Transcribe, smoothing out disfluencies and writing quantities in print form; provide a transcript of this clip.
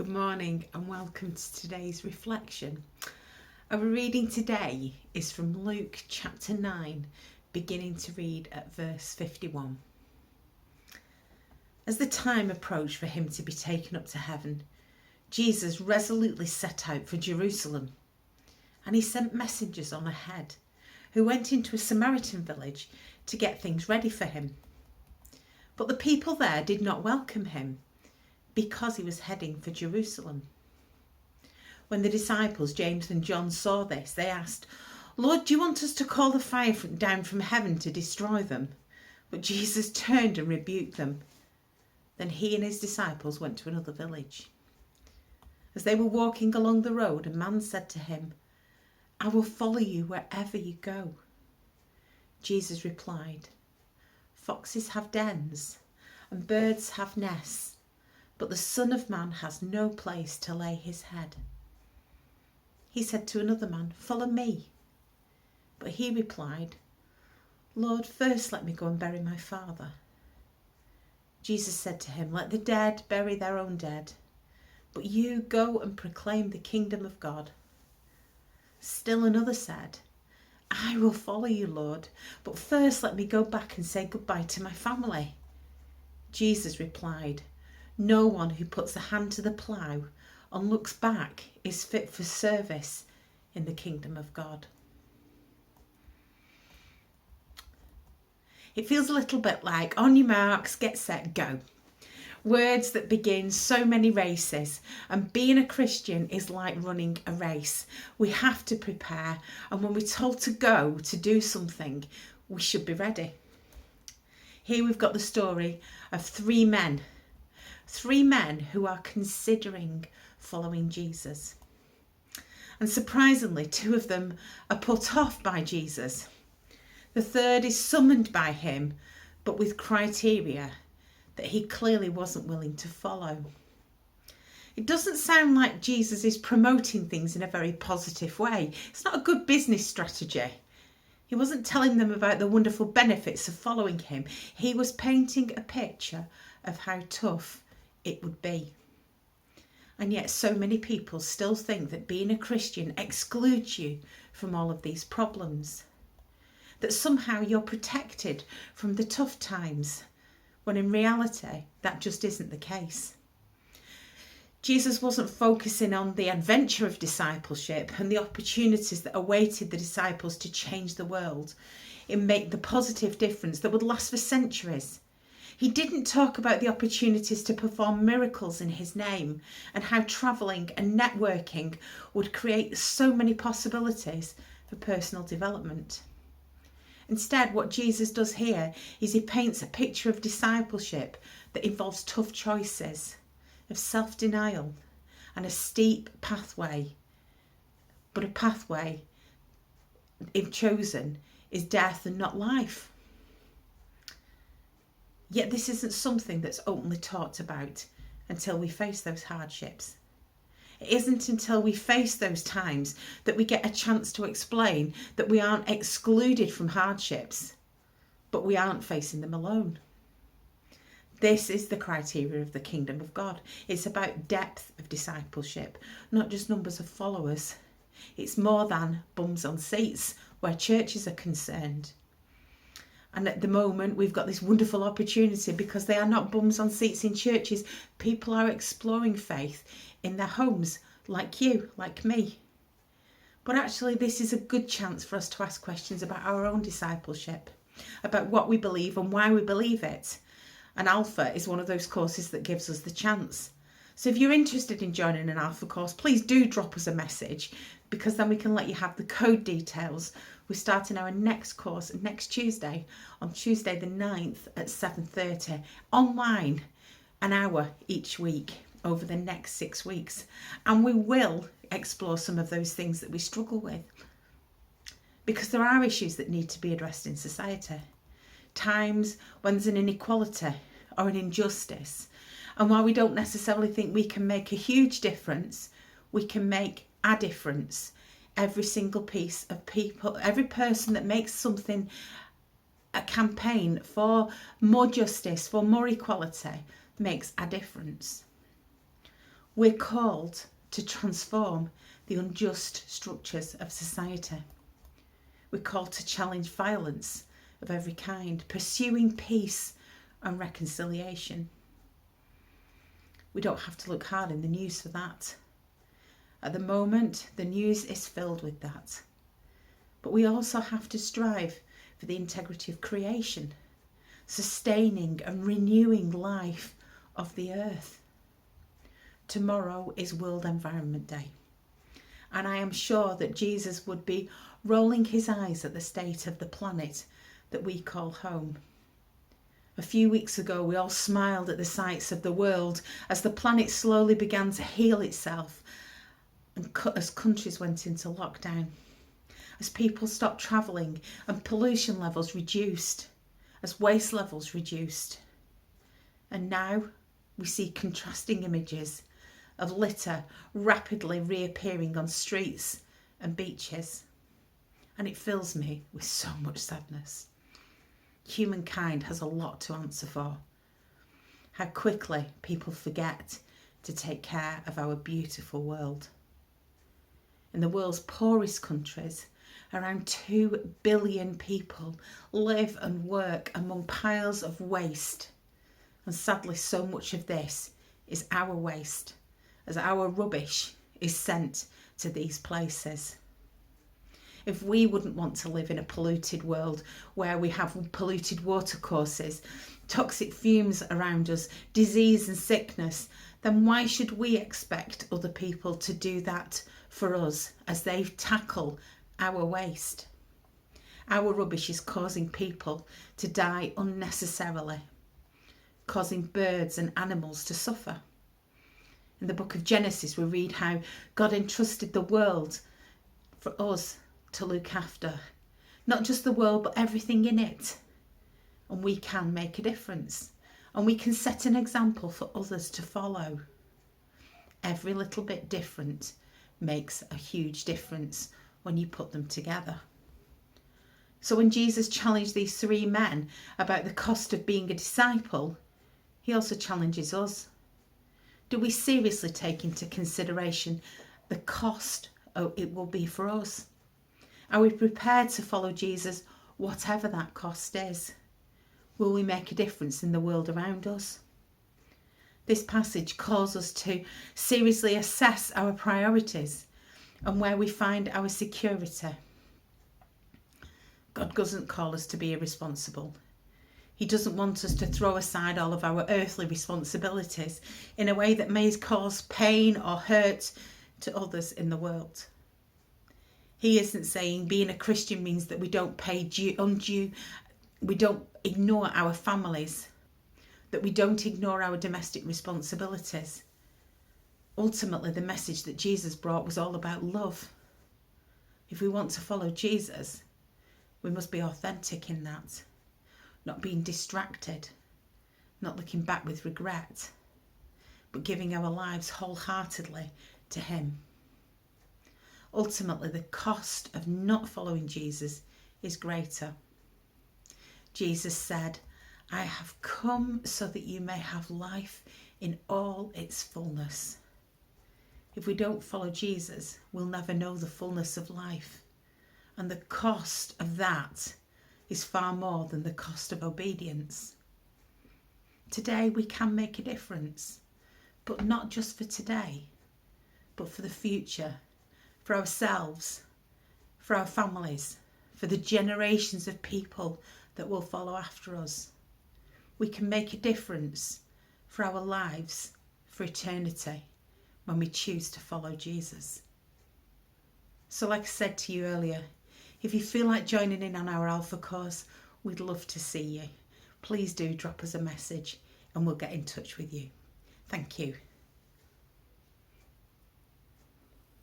Good morning and welcome to today's reflection. Our reading today is from Luke chapter 9, beginning to read at verse 51. As the time approached for him to be taken up to heaven, Jesus resolutely set out for Jerusalem, and he sent messengers on ahead who went into a Samaritan village to get things ready for him. But the people there did not welcome him, because he was heading for Jerusalem. When the disciples, James and John, saw this, they asked, "Lord, do you want us to call the fire down from heaven to destroy them?" But Jesus turned and rebuked them. Then he and his disciples went to another village. As they were walking along the road, a man said to him, "I will follow you wherever you go." Jesus replied, "Foxes have dens, and birds have nests, but the Son of Man has no place to lay his head." He said to another man, "Follow me." But he replied, "Lord, first let me go and bury my father." Jesus said to him, "Let the dead bury their own dead, but you go and proclaim the kingdom of God." Still another said, "I will follow you, Lord, but first let me go back and say goodbye to my family." Jesus replied, "No one who puts a hand to the plough and looks back is fit for service in the kingdom of God." It feels a little bit like on your marks, get set, go. Words that begin so many races, and being a Christian is like running a race. We have to prepare, and when we're told to go to do something, we should be ready. Here we've got the story of three men who are considering following Jesus. And surprisingly, two of them are put off by Jesus. The third is summoned by him, but with criteria that he clearly wasn't willing to follow. It doesn't sound like Jesus is promoting things in a very positive way. It's not a good business strategy. He wasn't telling them about the wonderful benefits of following him. He was painting a picture of how tough it would be. And yet so many people still think that being a Christian excludes you from all of these problems. That somehow you're protected from the tough times, when in reality that just isn't the case. Jesus wasn't focusing on the adventure of discipleship and the opportunities that awaited the disciples to change the world and make the positive difference that would last for centuries. He didn't talk about the opportunities to perform miracles in his name and how travelling and networking would create so many possibilities for personal development. Instead, what Jesus does here is he paints a picture of discipleship that involves tough choices, of self-denial and a steep pathway. But a pathway, if chosen, is death and not life. Yet this isn't something that's openly talked about until we face those hardships. It isn't until we face those times that we get a chance to explain that we aren't excluded from hardships, but we aren't facing them alone. This is the criteria of the kingdom of God. It's about depth of discipleship, not just numbers of followers. It's more than bums on seats where churches are concerned. And at the moment, we've got this wonderful opportunity because they are not bums on seats in churches. People are exploring faith in their homes, like you, like me. But actually, this is a good chance for us to ask questions about our own discipleship, about what we believe and why we believe it. And Alpha is one of those courses that gives us the chance. So if you're interested in joining an Alpha course, please do drop us a message, because then we can let you have the code details. We're starting our next course next Tuesday, on Tuesday the 9th at 7:30, online, an hour each week over the next 6 weeks. And we will explore some of those things that we struggle with, because there are issues that need to be addressed in society. Times when there's an inequality or an injustice. And while we don't necessarily think we can make a huge difference, we can make a difference. Every single piece of people, every person that makes something, a campaign for more justice, for more equality, makes a difference. We're called to transform the unjust structures of society. We're called to challenge violence of every kind, pursuing peace and reconciliation. We don't have to look hard in the news for that. At the moment, the news is filled with that. But we also have to strive for the integrity of creation, sustaining and renewing life of the earth. Tomorrow is World Environment Day, and I am sure that Jesus would be rolling his eyes at the state of the planet that we call home. A few weeks ago, we all smiled at the sights of the world as the planet slowly began to heal itself and as countries went into lockdown, as people stopped travelling and pollution levels reduced, as waste levels reduced. And now we see contrasting images of litter rapidly reappearing on streets and beaches. And it fills me with so much sadness. Humankind has a lot to answer for. How quickly people forget to take care of our beautiful world. In the world's poorest countries, around 2 billion people live and work among piles of waste. And sadly, so much of this is our waste, as our rubbish is sent to these places. If we wouldn't want to live in a polluted world where we have polluted watercourses, toxic fumes around us, disease and sickness, then why should we expect other people to do that for us as they tackle our waste? Our rubbish is causing people to die unnecessarily, causing birds and animals to suffer. In the book of Genesis, we read how God entrusted the world for us to look after. Not just the world, but everything in it. And we can make a difference. And we can set an example for others to follow. Every little bit different makes a huge difference when you put them together. So when Jesus challenged these 3 men about the cost of being a disciple, he also challenges us. Do we seriously take into consideration the cost it will be for us? Are we prepared to follow Jesus, whatever that cost is? Will we make a difference in the world around us? This passage calls us to seriously assess our priorities and where we find our security. God doesn't call us to be irresponsible. He doesn't want us to throw aside all of our earthly responsibilities in a way that may cause pain or hurt to others in the world. He isn't saying being a Christian means that we don't pay undue, we don't ignore our families, that we don't ignore our domestic responsibilities. Ultimately, the message that Jesus brought was all about love. If we want to follow Jesus, we must be authentic in that, not being distracted, not looking back with regret, but giving our lives wholeheartedly to him. Ultimately, the cost of not following Jesus is greater. Jesus said, I have come so that you may have life in all its fullness. If we don't follow Jesus, we'll never know the fullness of life. And the cost of that is far more than the cost of obedience. Today we can make a difference, but not just for today, but for the future, for ourselves, for our families, for the generations of people that will follow after us. We can make a difference for our lives, for eternity, when we choose to follow Jesus. So like I said to you earlier, if you feel like joining in on our Alpha course, we'd love to see you. Please do drop us a message and we'll get in touch with you. Thank you.